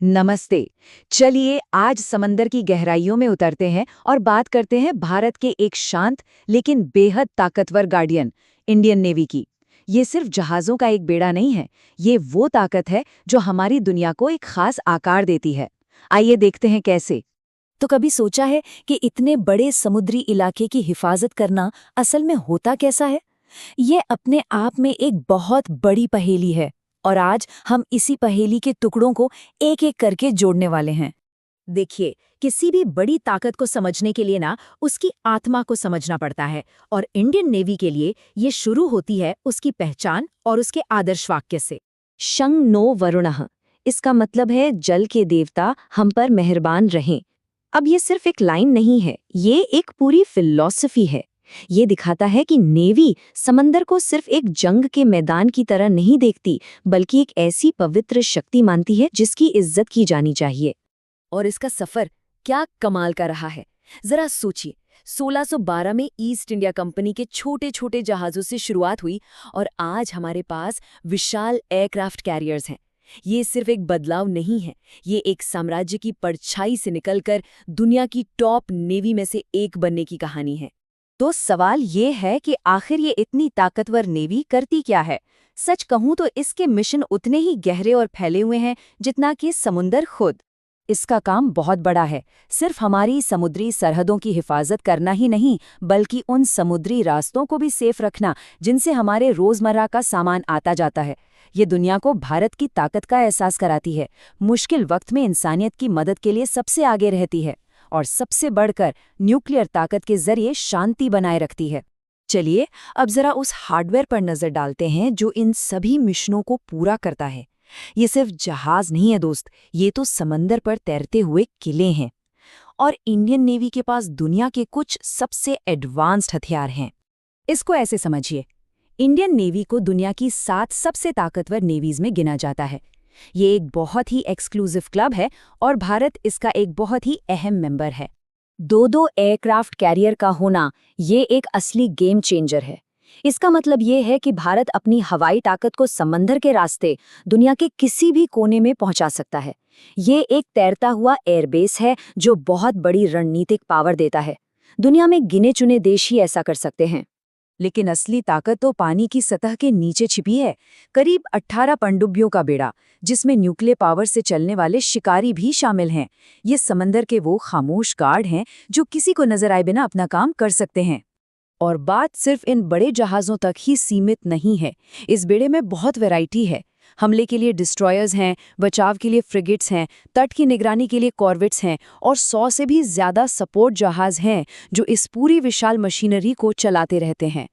नमस्ते। चलिए आज समंदर की गहराइयों में उतरते हैं और बात करते हैं भारत के एक शांत लेकिन बेहद ताकतवर गार्डियन इंडियन नेवी की। ये सिर्फ जहाज़ों का एक बेड़ा नहीं है, ये वो ताकत है जो हमारी दुनिया को एक खास आकार देती है। आइए देखते हैं कैसे। तो कभी सोचा है कि इतने बड़े समुद्री इलाके की हिफाजत करना असल में होता कैसा है? ये अपने आप में एक बहुत बड़ी पहेली है और आज हम इसी पहेली के टुकड़ों को एक-एक करके जोड़ने वाले हैं। देखिए, किसी भी बड़ी ताकत को समझने के लिए ना उसकी आत्मा को समझना पड़ता है और इंडियन नेवी के लिए ये शुरू होती है उसकी पहचान और उसके आदर्श वाक्य से। शं नो वरुणः, इसका मतलब है जल के देवता हम पर मेहरबान रहें। अब ये सिर्फ एक लाइन नहीं है, ये एक पूरी फिलॉसफी है। ये दिखाता है कि नेवी समंदर को सिर्फ एक जंग के मैदान की तरह नहीं देखती, बल्कि एक ऐसी पवित्र शक्ति मानती है जिसकी इज्जत की जानी चाहिए। और इसका सफर क्या कमाल का रहा है। जरा सोचिए, 1612 में ईस्ट इंडिया कंपनी के छोटे छोटे जहाजों से शुरुआत हुई और आज हमारे पास विशाल एयरक्राफ्ट कैरियर्स हैं। ये सिर्फ एक बदलाव नहीं है, ये एक साम्राज्य की परछाई से निकलकर दुनिया की टॉप नेवी में से एक बनने की कहानी है। तो सवाल ये है कि आखिर ये इतनी ताकतवर नेवी करती क्या है। सच कहूं तो इसके मिशन उतने ही गहरे और फैले हुए हैं जितना कि समुंदर खुद। इसका काम बहुत बड़ा है, सिर्फ हमारी समुद्री सरहदों की हिफाजत करना ही नहीं, बल्कि उन समुद्री रास्तों को भी सेफ रखना जिनसे हमारे रोजमर्रा का सामान आता जाता है। ये दुनिया को भारत की ताकत का एहसास कराती है, मुश्किल वक्त में इंसानियत की मदद के लिए सबसे आगे रहती है और सबसे बढ़कर न्यूक्लियर ताकत के जरिए शांति बनाए रखती है। चलिए अब जरा उस हार्डवेयर पर नजर डालते हैं जो इन सभी मिशनों को पूरा करता है। ये सिर्फ जहाज नहीं है दोस्त, ये तो समंदर पर तैरते हुए किले हैं। और इंडियन नेवी के पास दुनिया के कुछ सबसे एडवांस्ड हथियार हैं। इसको ऐसे समझिए, इंडियन नेवी को दुनिया की 7 सबसे ताकतवर नेवीज में गिना जाता है। ये एक बहुत ही एक्सक्लूसिव क्लब है और भारत इसका एक बहुत ही अहम मेंबर है। दो एयरक्राफ्ट कैरियर का होना ये एक असली गेम चेंजर है। इसका मतलब ये है कि भारत अपनी हवाई ताकत को समंदर के रास्ते दुनिया के किसी भी कोने में पहुंचा सकता है। ये एक तैरता हुआ एयरबेस है जो बहुत बड़ी रणनीतिक पावर देता है। दुनिया में गिने चुने देश ही ऐसा कर सकते हैं। लेकिन असली ताकत तो पानी की सतह के नीचे छिपी है। करीब 18 पनडुब्बियों का बेड़ा, जिसमें न्यूक्लियर पावर से चलने वाले शिकारी भी शामिल हैं। ये समंदर के वो खामोश गार्ड हैं जो किसी को नजर आए बिना अपना काम कर सकते हैं। और बात सिर्फ इन बड़े जहाज़ों तक ही सीमित नहीं है। इस बेड़े में बहुत वैरायटी है। हमले के लिए डिस्ट्रॉयर्स हैं, बचाव के लिए फ्रिगेट्स हैं, तट की निगरानी के लिए कॉर्वेट्स हैं और 100 से भी ज़्यादा सपोर्ट जहाज़ हैं जो इस पूरी विशाल मशीनरी को चलाते रहते हैं।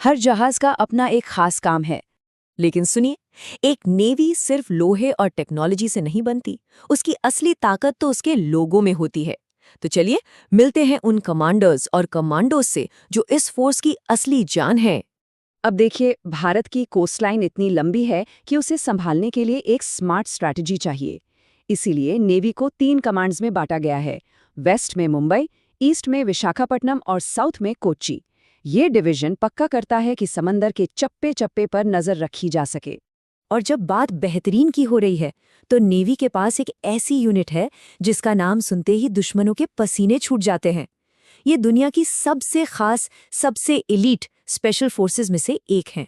हर जहाज़ का अपना एक खास काम है। लेकिन सुनिए, एक नेवी सिर्फ लोहे और टेक्नोलॉजी से नहीं बनती, उसकी असली ताकत तो उसके लोगों में होती है। तो चलिए मिलते हैं उन कमांडर्स और कमांडोज से जो इस फोर्स की असली जान है। अब देखिए, भारत की कोस्टलाइन इतनी लंबी है कि उसे संभालने के लिए एक स्मार्ट स्ट्रैटेजी चाहिए। इसीलिए नेवी को 3 कमांड्स में बांटा गया है। वेस्ट में मुंबई, ईस्ट में विशाखापट्टनम और साउथ में कोच्चि। ये डिवीजन पक्का करता है कि समंदर के चप्पे चप्पे पर नजर रखी जा सके। और जब बात बेहतरीन की हो रही है, तो नेवी के पास एक ऐसी यूनिट है जिसका नाम सुनते ही दुश्मनों के पसीने छूट जाते हैं। ये दुनिया की सबसे खास, सबसे एलीट स्पेशल फोर्सेस में से एक हैं।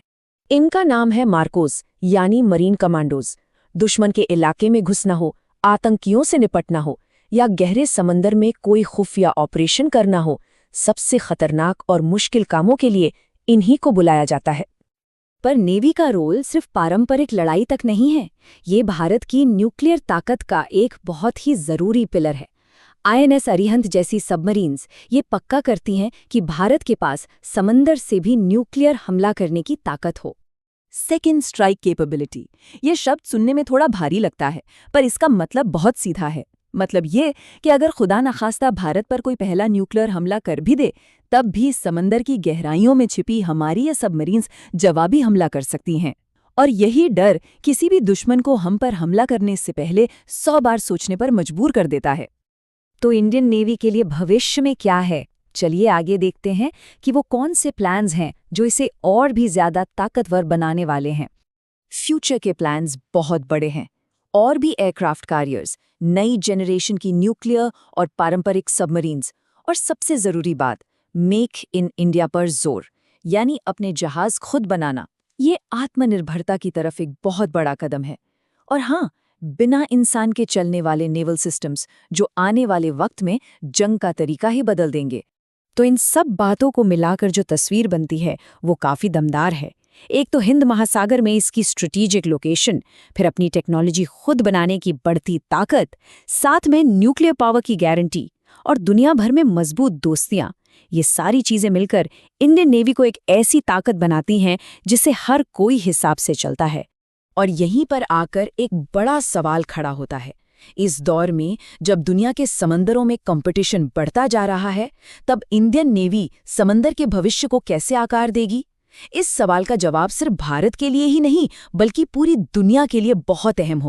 इनका नाम है मार्कोस, यानी मरीन कमांडोज। दुश्मन के इलाके में घुसना हो, आतंकियों से निपटना हो या गहरे समंदर में कोई खुफिया ऑपरेशन करना हो, सबसे खतरनाक और मुश्किल कामों के लिए इन्हीं को बुलाया जाता है। पर नेवी का रोल सिर्फ पारंपरिक लड़ाई तक नहीं है, ये भारत की न्यूक्लियर ताकत का एक बहुत ही जरूरी पिलर है। INS अरिहंत जैसी सबमरीन्स ये पक्का करती हैं कि भारत के पास समंदर से भी न्यूक्लियर हमला करने की ताकत हो। सेकेंड स्ट्राइक कैपेबिलिटी, ये शब्द सुनने में थोड़ा भारी लगता है, पर इसका मतलब बहुत सीधा है। मतलब ये कि अगर खुदा नखास्ता भारत पर कोई पहला न्यूक्लियर हमला कर भी दे, तब भी समंदर की गहराइयों में छिपी हमारी ये सबमरीन्स जवाबी हमला कर सकती हैं। और यही डर किसी भी दुश्मन को हम पर हमला करने से पहले 100 बार सोचने पर मजबूर कर देता है। तो इंडियन नेवी के लिए भविष्य में क्या है? चलिए आगे देखते हैं कि वो कौन से प्लान्स हैं जो इसे और भी ज्यादा ताकतवर बनाने वाले हैं। फ्यूचर के प्लान्स बहुत बड़े हैं और भी एयरक्राफ्ट कैरियर्स, नई जनरेशन की न्यूक्लियर और पारंपरिक सबमरीन्स, और सबसे ज़रूरी बात, मेक इन इंडिया पर जोर, यानी अपने जहाज खुद बनाना। ये आत्मनिर्भरता की तरफ एक बहुत बड़ा कदम है। और हाँ, बिना इंसान के चलने वाले नेवल सिस्टम्स जो आने वाले वक्त में जंग का तरीका ही बदल देंगे। तो इन सब बातों को मिलाकर जो तस्वीर बनती है वो काफ़ी दमदार है। एक तो हिंद महासागर में इसकी स्ट्रेटेजिक लोकेशन, फिर अपनी टेक्नोलॉजी खुद बनाने की बढ़ती ताकत, साथ में न्यूक्लियर पावर की गारंटी और दुनिया भर में मजबूत दोस्तियां, ये सारी चीजें मिलकर इंडियन नेवी को एक ऐसी ताकत बनाती हैं जिसे हर कोई हिसाब से चलता है। और यहीं पर आकर एक बड़ा सवाल खड़ा होता है। इस दौर में जब दुनिया के समंदरों में कंपटीशन बढ़ता जा रहा है, तब इंडियन नेवी समंदर के भविष्य को कैसे आकार देगी? इस सवाल का जवाब सिर्फ भारत के लिए ही नहीं, बल्कि पूरी दुनिया के लिए बहुत अहम होगा।